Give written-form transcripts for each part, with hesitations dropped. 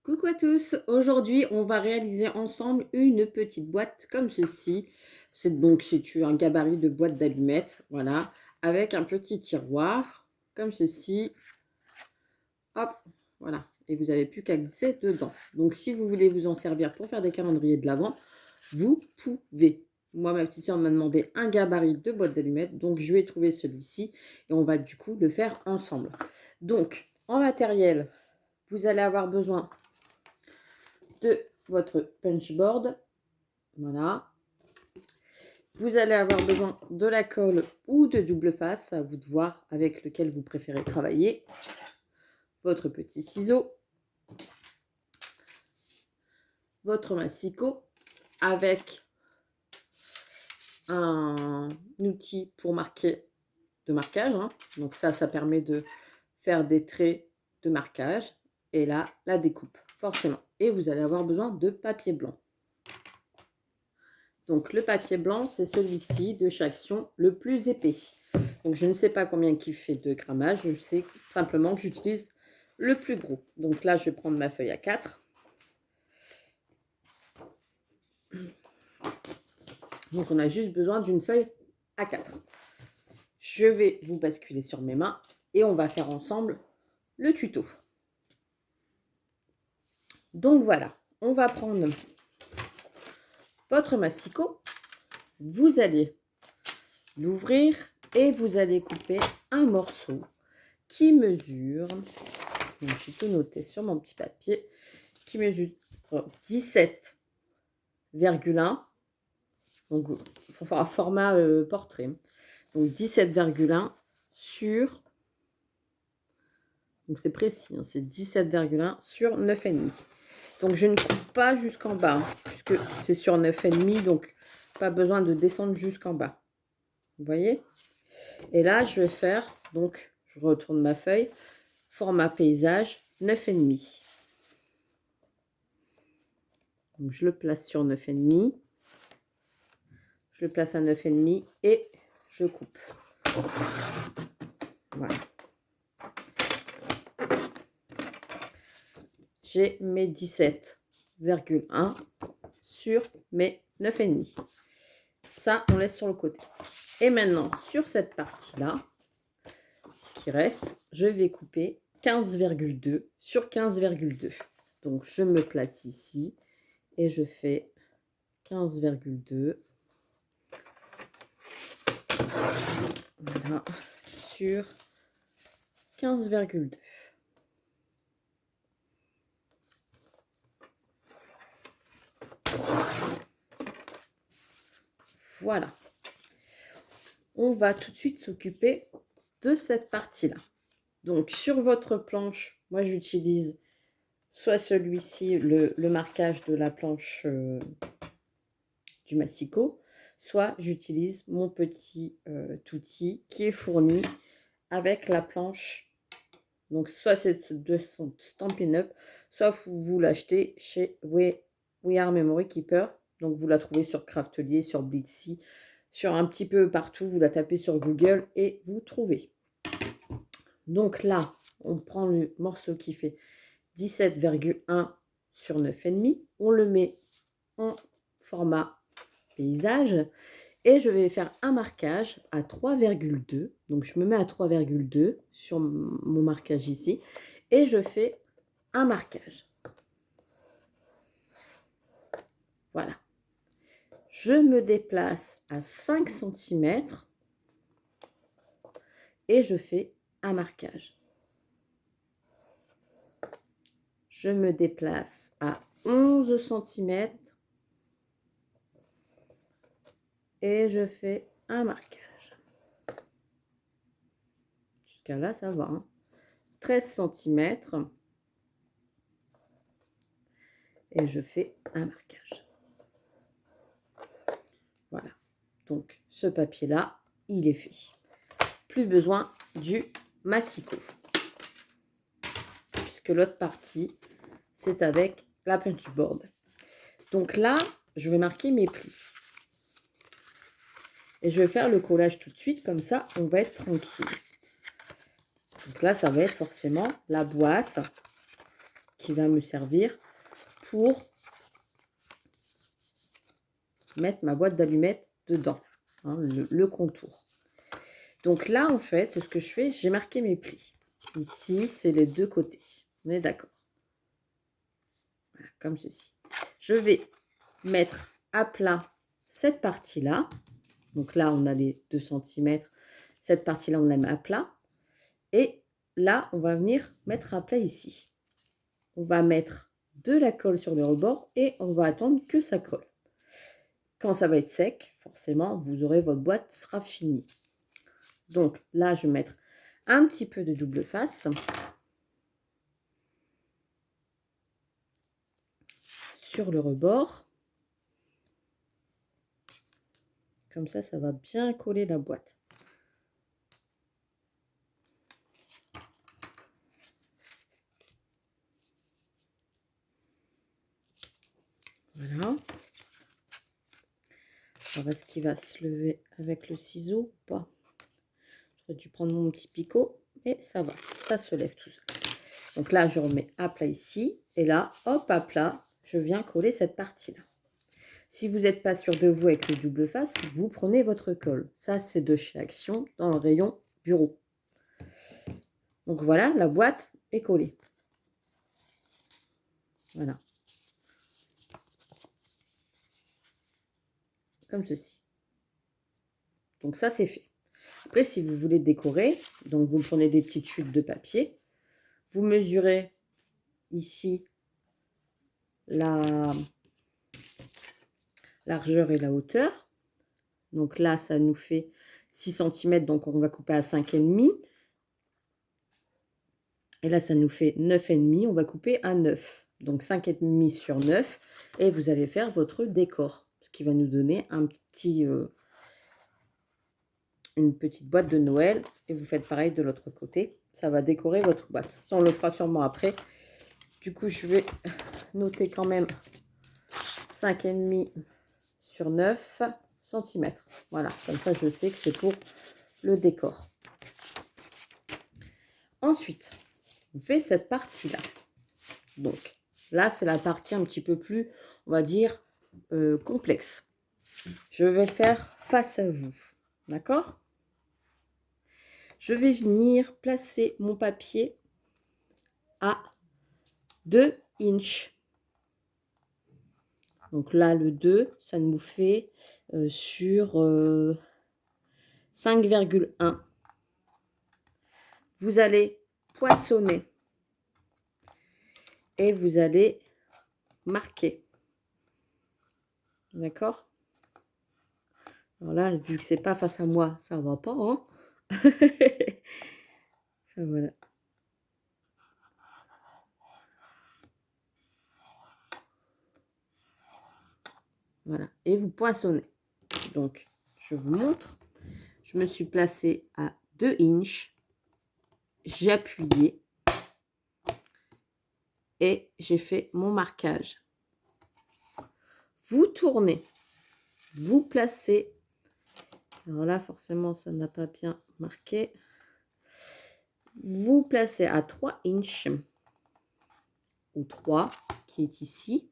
Coucou à tous, aujourd'hui on va réaliser ensemble une petite boîte comme ceci. C'est un gabarit de boîte d'allumettes, voilà, avec un petit tiroir comme ceci. Hop, voilà, et vous n'avez plus qu'à glisser dedans. Donc si vous voulez vous en servir pour faire des calendriers de l'Avent, vous pouvez. Moi, ma petite sœur m'a demandé un gabarit de boîte d'allumettes, donc je vais trouver celui-ci et on va du coup le faire ensemble. Donc, en matériel, vous allez avoir besoin de votre punchboard. Voilà. Vous allez avoir besoin de la colle ou de double face, à vous de voir avec lequel vous préférez travailler. Votre petit ciseau. Votre massicot avec un outil pour marquer de marquage. Donc ça permet de faire des traits de marquage. Et là, la découpe, forcément. Et vous allez avoir besoin de papier blanc. Donc le papier blanc, c'est celui-ci de chez Action, le plus épais. Donc je ne sais pas combien il fait de grammage, je sais simplement que j'utilise le plus gros. Donc là, je vais prendre ma feuille A4. Donc on a juste besoin d'une feuille A4. Je vais vous basculer sur mes mains et on va faire ensemble le tuto. Donc voilà, on va prendre votre massicot. Vous allez l'ouvrir et vous allez couper un morceau qui mesure, donc j'ai tout noté sur mon petit papier, qui mesure 17,1, donc un format portrait, donc 17,1 sur, donc c'est précis, c'est 17,1 sur 9,5. Donc je ne coupe pas jusqu'en bas, puisque c'est sur 9,5, donc pas besoin de descendre jusqu'en bas. Vous voyez? Et là, je vais faire, donc je retourne ma feuille, format paysage 9,5. Donc je le place sur 9,5. Je le place à 9,5 et je coupe. Voilà. J'ai mes 17,1 sur mes 9,5. Ça, on laisse sur le côté. Et maintenant, sur cette partie-là, qui reste, je vais couper 15,2 sur 15,2. Donc, je me place ici et je fais 15,2. Voilà, sur 15,2. Voilà. On va tout de suite s'occuper de cette partie-là. Donc, sur votre planche, moi, j'utilise soit celui-ci, le marquage de la planche du massicot, soit j'utilise mon petit outil qui est fourni avec la planche. Donc, soit c'est de Stampin' Up, soit vous l'achetez chez We Are Memory Keeper. Donc, vous la trouvez sur Craftelier, sur Blixi, sur un petit peu partout. Vous la tapez sur Google et vous trouvez. Donc là, on prend le morceau qui fait 17,1 sur 9,5. On le met en format paysage. Et je vais faire un marquage à 3,2. Donc, je me mets à 3,2 sur mon marquage ici. Et je fais un marquage. Voilà. Je me déplace à 5 cm. Et je fais un marquage. Je me déplace à 11 cm. Et je fais un marquage. Jusqu'à là, ça va. 13 cm. Et je fais un marquage. Voilà. Donc, ce papier-là, il est fait. Plus besoin du massicot. Puisque l'autre partie, c'est avec la punchboard. Donc là, je vais marquer mes plis. Et je vais faire le collage tout de suite, comme ça, on va être tranquille. Donc là, ça va être forcément la boîte qui va me servir pour mettre ma boîte d'allumettes dedans, hein, le contour. Donc là, en fait, ce que je fais, j'ai marqué mes plis. Ici, c'est les deux côtés. On est d'accord? Voilà, comme ceci. Je vais mettre à plat cette partie-là. Donc là, on a les 2 cm. Cette partie-là, on la met à plat. Et là, on va venir mettre à plat ici. On va mettre de la colle sur le rebord et on va attendre que ça colle. Quand ça va être sec, forcément, vous aurez votre boîte sera finie. Donc là, je vais mettre un petit peu de double face sur le rebord. Comme ça va bien coller la boîte. Voilà. Alors, est-ce qu'il va se lever avec le ciseau ou pas? J'aurais dû prendre mon petit picot, mais ça va, ça se lève tout seul. Donc là, je remets à plat ici, et là, hop, à plat, je viens coller cette partie-là. Si vous n'êtes pas sûr de vous avec le double face, vous prenez votre colle. Ça, c'est de chez Action, dans le rayon bureau. Donc voilà, la boîte est collée. Voilà. Comme ceci. Donc ça, c'est fait. Après, si vous voulez décorer, donc vous prenez des petites chutes de papier. Vous mesurez ici la largeur et la hauteur. Donc là, ça nous fait 6 cm, donc on va couper à 5,5. Et là, ça nous fait 9,5, on va couper à 9. Donc 5,5 sur 9. Et vous allez faire votre décor, ce qui va nous donner un petit, une petite boîte de Noël. Et vous faites pareil de l'autre côté. Ça va décorer votre boîte. Ça, on le fera sûrement après. Du coup, je vais noter quand même 5,5 sur 9 cm. Voilà, comme ça, je sais que c'est pour le décor. Ensuite, on fait cette partie-là. Donc, là, c'est la partie un petit peu plus, on va dire, complexe. Je vais le faire face à vous. D'accord? Je vais venir placer mon papier à 2 inches. Donc là, le 2, ça nous fait sur 5,1. Vous allez poinçonner et vous allez marquer. D'accord? Alors là, vu que c'est pas face à moi, ça va pas, hein? Voilà. Voilà. Et vous poinçonnez. Donc, je vous montre. Je me suis placée à 2 inches. J'ai appuyé. Et j'ai fait mon marquage. Vous tournez. Vous placez. Alors là, forcément, ça n'a pas bien marqué. Vous placez à 3 inches. Ou 3, qui est ici.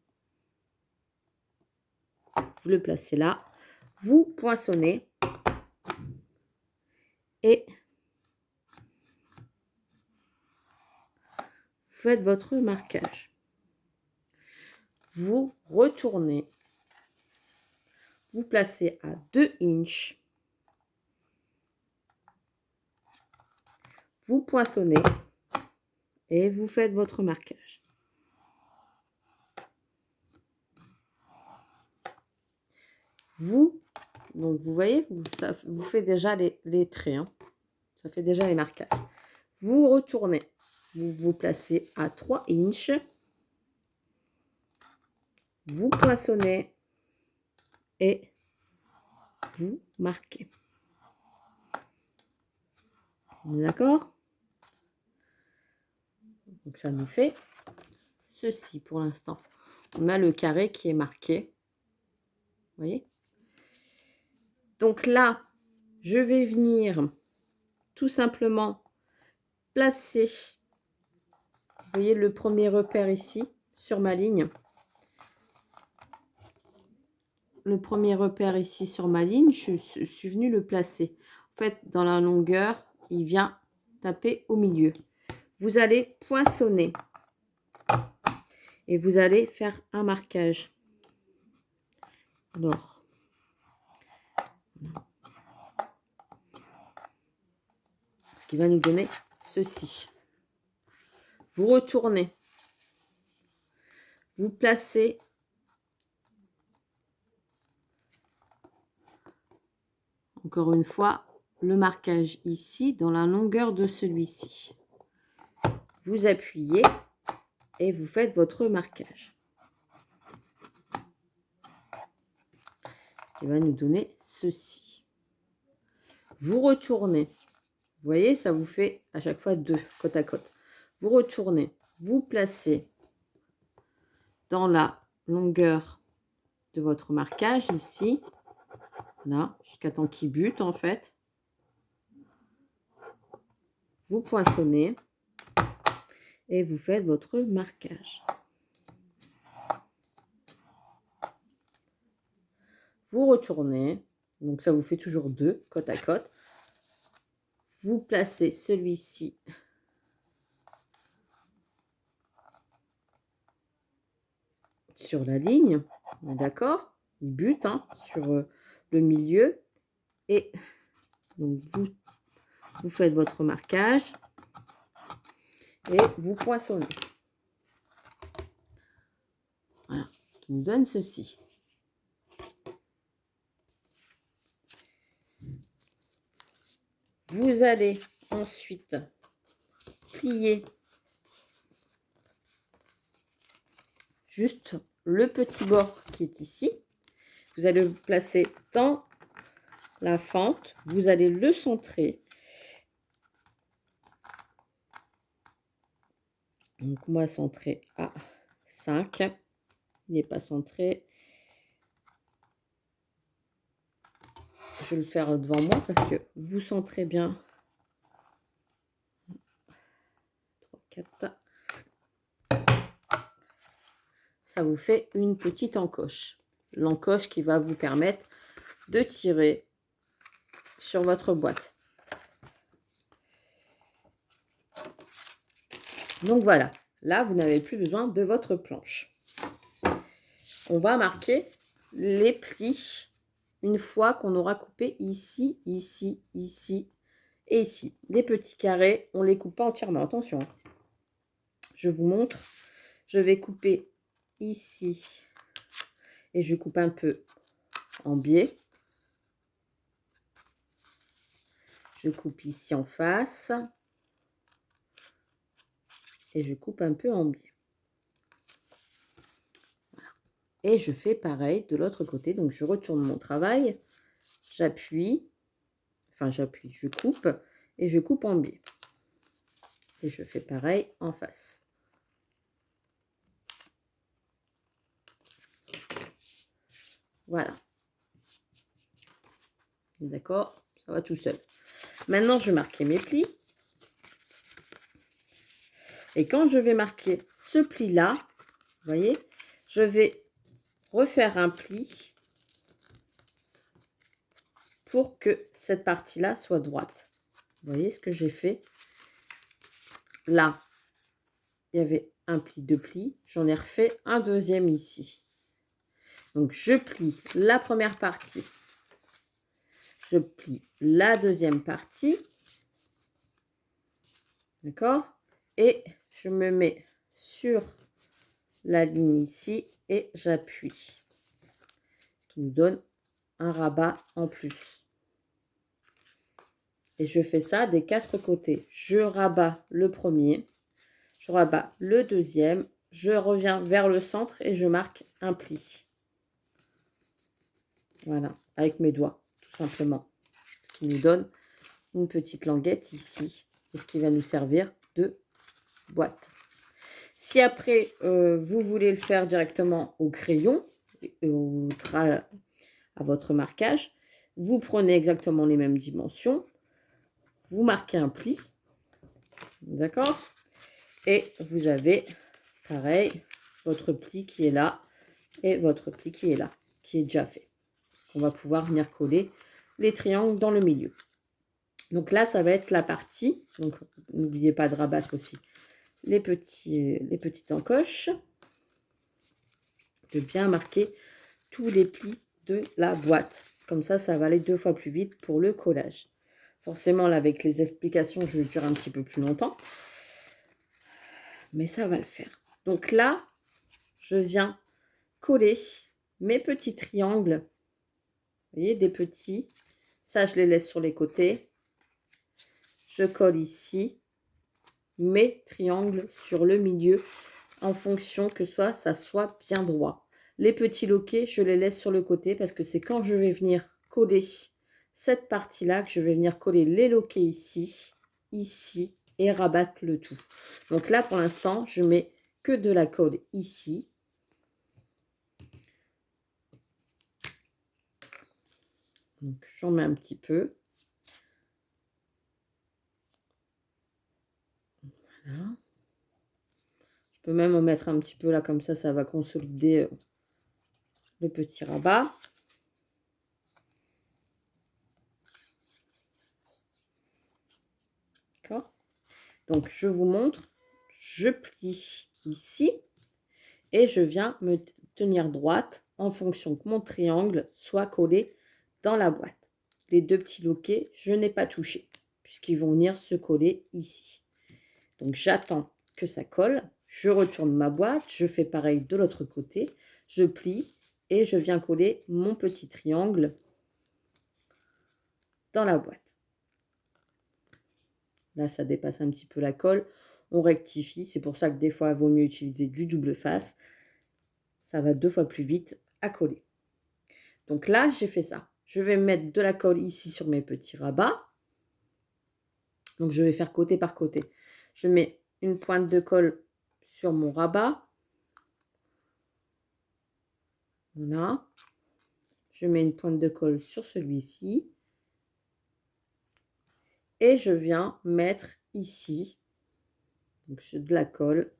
Vous le placez là. Vous poinçonnez. Et faites votre marquage. Vous retournez. Vous placez à 2 inches. Vous poinçonnez. Et vous faites votre marquage. Donc vous voyez, ça vous fait déjà les traits. Hein. Ça fait déjà les marquages. Vous retournez. Vous vous placez à 3 inches. Vous poinçonnez. Et vous marquez. D'accord? Donc ça nous fait ceci pour l'instant. On a le carré qui est marqué. Vous voyez? Donc là, je vais venir tout simplement placer voyez le premier repère ici, sur ma ligne. Le premier repère ici sur ma ligne, je suis venue le placer. En fait, dans la longueur, il vient taper au milieu. Vous allez poinçonner. Et vous allez faire un marquage. Alors, ce qui va nous donner ceci. Vous retournez. Vous placez encore une fois le marquage ici dans la longueur de celui-ci. Vous appuyez et vous faites votre marquage. Qui va nous donner ceci. Vous retournez. Vous voyez, ça vous fait à chaque fois 2 côte à côte. Vous retournez, vous placez dans la longueur de votre marquage ici, là, jusqu'à temps qu'il bute en fait. Vous poinçonnez et vous faites votre marquage. Vous retournez, donc ça vous fait toujours 2 côte à côte. Vous placez celui-ci sur la ligne, d'accord? Il bute sur le milieu et donc vous faites votre marquage et vous poinçonnez. Voilà, qui nous donne ceci. Vous allez ensuite plier juste le petit bord qui est ici. Vous allez le placer dans la fente. Vous allez le centrer. Donc, moi, centré à 5. Il n'est pas centré. Je vais le faire devant moi parce que vous centrez bien. 3, 4. Ça vous fait une petite encoche. L'encoche qui va vous permettre de tirer sur votre boîte. Donc voilà, là vous n'avez plus besoin de votre planche. On va marquer les plis une fois qu'on aura coupé ici, ici, ici et ici. Les petits carrés, on ne les coupe pas entièrement, attention. Je vous montre, je vais couper ici et je coupe un peu en biais. Je coupe ici en face et je coupe un peu en biais. Voilà. Et je fais pareil de l'autre côté. Donc, je retourne mon travail, j'appuie, je coupe et je coupe en biais. Et je fais pareil en face. Voilà. D'accord? Ça va tout seul. Maintenant, je vais marquer mes plis. Et quand je vais marquer ce pli-là, vous voyez, je vais refaire un pli pour que cette partie-là soit droite. Vous voyez ce que j'ai fait? Là, il y avait un pli, 2 plis. J'en ai refait un deuxième ici. Donc, je plie la première partie. Je plie la deuxième partie. D'accord? Et je me mets sur la ligne ici et j'appuie. Ce qui nous donne un rabat en plus. Et je fais ça des 4 côtés. Je rabats le premier, je rabats le deuxième, je reviens vers le centre et je marque un pli. Voilà, avec mes doigts, tout simplement. Ce qui nous donne une petite languette ici. Et ce qui va nous servir de boîte. Si après, vous voulez le faire directement au crayon, à votre marquage, vous prenez exactement les mêmes dimensions. Vous marquez un pli. D'accord? Et vous avez, pareil, votre pli qui est là et votre pli qui est là, qui est déjà fait. On va pouvoir venir coller les triangles dans le milieu. Donc là, ça va être la partie. Donc, n'oubliez pas de rabattre aussi les petites encoches. De bien marquer tous les plis de la boîte. Comme ça va aller 2 fois plus vite pour le collage. Forcément, là, avec les explications, je vais durer un petit peu plus longtemps. Mais ça va le faire. Donc là, je viens coller mes petits triangles. Vous voyez, des petits. Ça, je les laisse sur les côtés. Je colle ici mes triangles sur le milieu en fonction que ça soit bien droit. Les petits loquets, je les laisse sur le côté parce que c'est quand je vais venir coller cette partie-là que je vais venir coller les loquets ici, ici et rabattre le tout. Donc là, pour l'instant, je mets que de la colle ici. Donc j'en mets un petit peu. Voilà. Je peux même en mettre un petit peu là, comme ça va consolider le petit rabat. D'accord. Donc je vous montre, je plie ici et je viens me tenir droite en fonction que mon triangle soit collé dans la boîte. Les 2 petits loquets, je n'ai pas touché puisqu'ils vont venir se coller ici. Donc j'attends que ça colle, je retourne ma boîte, je fais pareil de l'autre côté, je plie et je viens coller mon petit triangle dans la boîte. Là, ça dépasse un petit peu la colle. On rectifie. C'est pour ça que des fois, il vaut mieux utiliser du double face. Ça va 2 fois plus vite à coller. Donc là, j'ai fait ça. Je vais mettre de la colle ici sur mes petits rabats. Donc, je vais faire côté par côté. Je mets une pointe de colle sur mon rabat. Voilà. Je mets une pointe de colle sur celui-ci. Et je viens mettre ici donc, de la colle.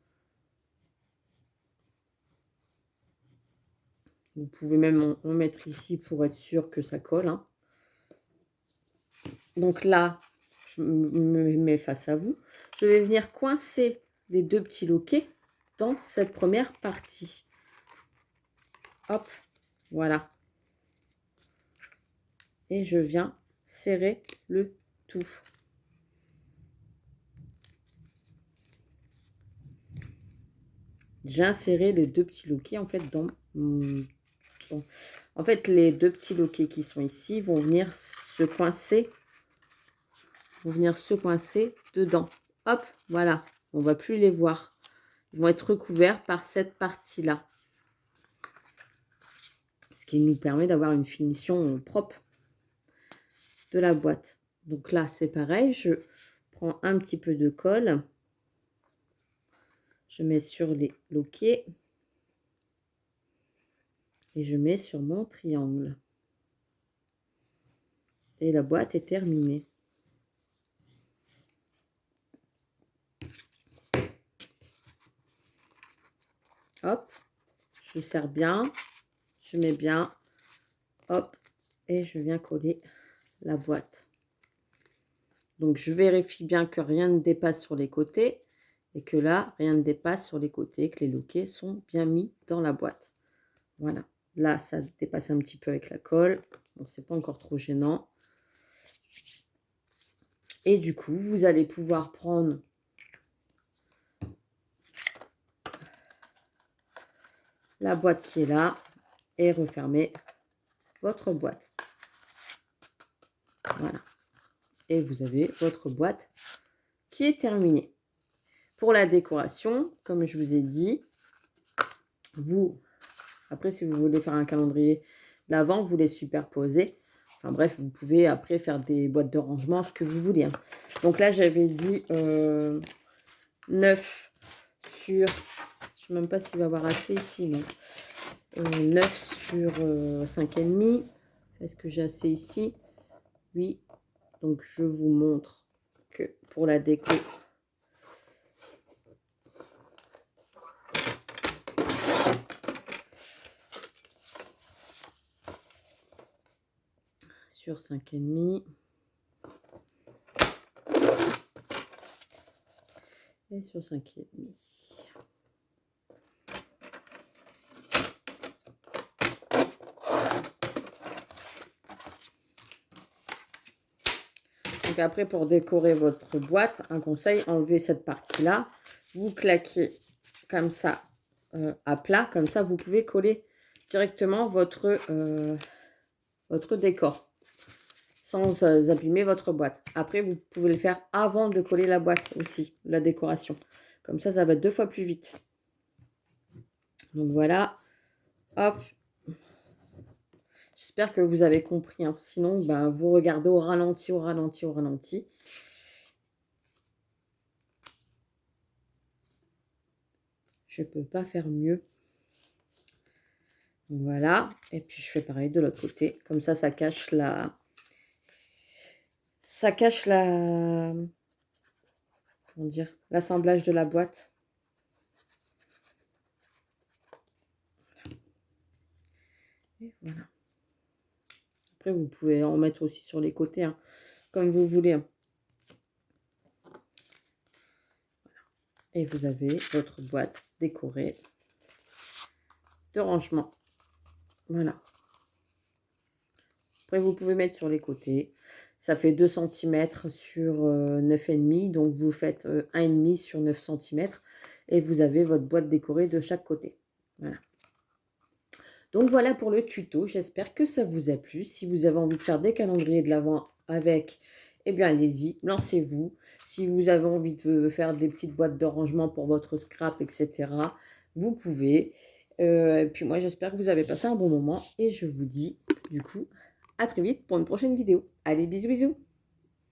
Vous pouvez même en mettre ici pour être sûr que ça colle. Hein. Donc là, je me mets face à vous. Je vais venir coincer les 2 petits loquets dans cette première partie. Hop, voilà. Et je viens serrer le tout. J'ai inséré les 2 petits loquets en fait dans en fait les 2 petits loquets qui sont ici vont venir se coincer dedans. Hop, voilà. On va plus les voir. Ils vont être recouverts par cette partie-là. Ce qui nous permet d'avoir une finition propre de la boîte. Donc là, c'est pareil. Je prends un petit peu de colle. Je mets sur les loquets. Et je mets sur mon triangle. Et la boîte est terminée. Hop, je serre bien, je mets bien, hop, et je viens coller la boîte. Donc, je vérifie bien que rien ne dépasse sur les côtés et que là, rien ne dépasse sur les côtés, que les loquets sont bien mis dans la boîte. Voilà. Là, ça dépasse un petit peu avec la colle. Donc, c'est pas encore trop gênant. Et du coup, vous allez pouvoir prendre la boîte qui est là et refermer votre boîte. Voilà. Et vous avez votre boîte qui est terminée. Pour la décoration, comme je vous ai dit, après si vous voulez faire un calendrier l'avant, vous les superposez. Enfin bref, vous pouvez après faire des boîtes de rangement, ce que vous voulez. Hein. Donc là, j'avais dit 9 sur... Je ne sais même pas s'il va y avoir assez ici, non. 9 sur 5,5. Est-ce que j'ai assez ici? Oui. Donc, je vous montre que pour la déco, sur 5,5. Et sur 5,5. Donc après, pour décorer votre boîte, un conseil, enlevez cette partie-là. Vous claquez comme ça à plat. Comme ça, vous pouvez coller directement votre décor sans abîmer votre boîte. Après, vous pouvez le faire avant de coller la boîte aussi, la décoration. Comme ça va 2 fois plus vite. Donc voilà. Hop. J'espère que vous avez compris. Hein. Sinon, ben, vous regardez au ralenti, au ralenti, au ralenti. Je ne peux pas faire mieux. Voilà. Et puis, je fais pareil de l'autre côté. Comme ça, ça cache la... Ça cache la... Comment dire? L'assemblage de la boîte. Et voilà. Après, vous pouvez en mettre aussi sur les côtés, hein, comme vous voulez. Hein. Et vous avez votre boîte décorée de rangement. Voilà. Après, vous pouvez mettre sur les côtés. Ça fait 2 cm sur 9,5. Donc, vous faites 1,5 sur 9 cm. Et vous avez votre boîte décorée de chaque côté. Voilà. Donc, voilà pour le tuto. J'espère que ça vous a plu. Si vous avez envie de faire des calendriers de l'Avent avec, eh bien, allez-y, lancez-vous. Si vous avez envie de faire des petites boîtes de rangement pour votre scrap, etc., vous pouvez. Et puis moi, j'espère que vous avez passé un bon moment. Et je vous dis, du coup, à très vite pour une prochaine vidéo. Allez, bisous, bisous!